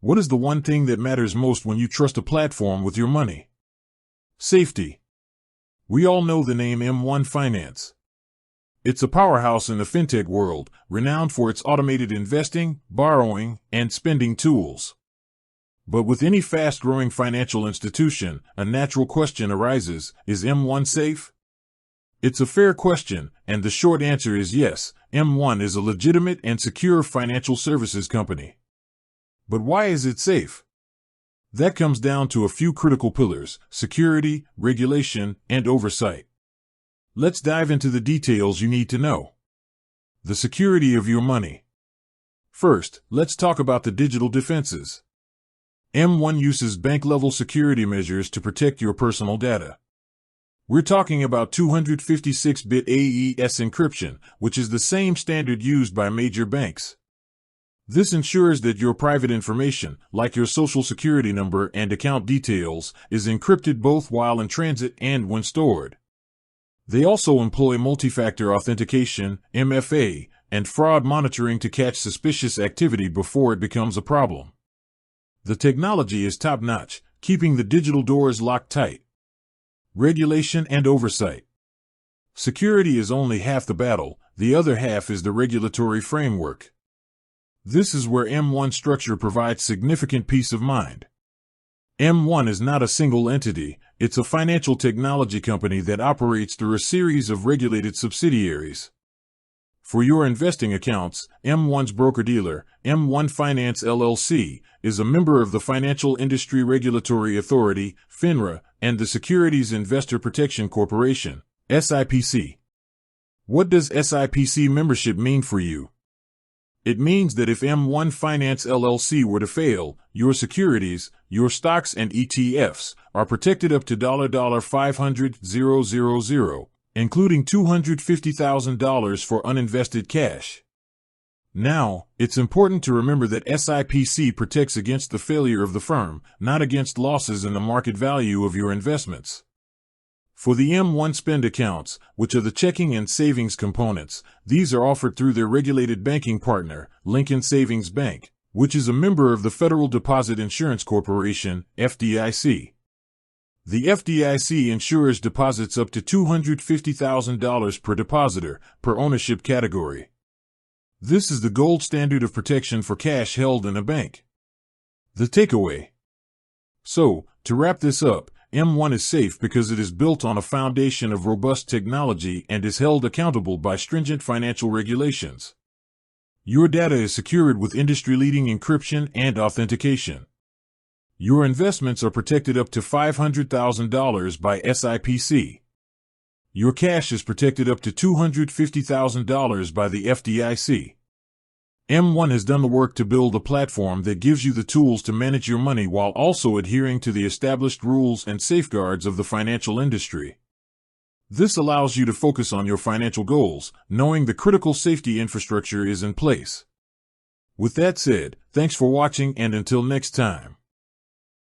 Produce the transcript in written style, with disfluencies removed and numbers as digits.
What is the one thing that matters most when you trust a platform with your money? Safety. We all know the name M1 Finance. It's a powerhouse in the fintech world, renowned for its automated investing, borrowing, and spending tools. But with any fast-growing financial institution, a natural question arises: is M1 safe? It's a fair question, and the short answer is yes. M1 is a legitimate and secure financial services company. But why is it safe? That comes down to a few critical pillars: security, regulation, and oversight. Let's dive into the details you need to know. The security of your money. First, let's talk about the digital defenses. M1 uses bank-level security measures to protect your personal data. We're talking about 256-bit AES encryption, which is the same standard used by major banks. This ensures that your private information, like your social security number and account details, is encrypted both while in transit and when stored. They also employ multi-factor authentication, MFA, and fraud monitoring to catch suspicious activity before it becomes a problem. The technology is top-notch, keeping the digital doors locked tight. Regulation and oversight. Security is only half the battle, the other half is the regulatory framework. This is where M1 structure provides significant peace of mind. M1 is not a single entity, it's a financial technology company that operates through a series of regulated subsidiaries. For your investing accounts, M1's broker-dealer, M1 Finance LLC, is a member of the Financial Industry Regulatory Authority, FINRA, and the Securities Investor Protection Corporation, SIPC. What does SIPC membership mean for you? It means that if M1 Finance LLC were to fail, your securities, your stocks and ETFs, are protected up to $500,000, including $250,000 for uninvested cash. Now, it's important to remember that SIPC protects against the failure of the firm, not against losses in the market value of your investments. For the M1 Spend accounts, which are the checking and savings components, these are offered through their regulated banking partner, Lincoln Savings Bank, which is a member of the Federal Deposit Insurance Corporation, FDIC. The FDIC insures deposits up to $250,000 per depositor, per ownership category. This is the gold standard of protection for cash held in a bank. The takeaway. So, to wrap this up, M1 is safe because it is built on a foundation of robust technology and is held accountable by stringent financial regulations. Your data is secured with industry-leading encryption and authentication. Your investments are protected up to $500,000 by SIPC. Your cash is protected up to $250,000 by the FDIC. M1 has done the work to build a platform that gives you the tools to manage your money while also adhering to the established rules and safeguards of the financial industry. This allows you to focus on your financial goals, knowing the critical safety infrastructure is in place. With that said, thanks for watching, and until next time.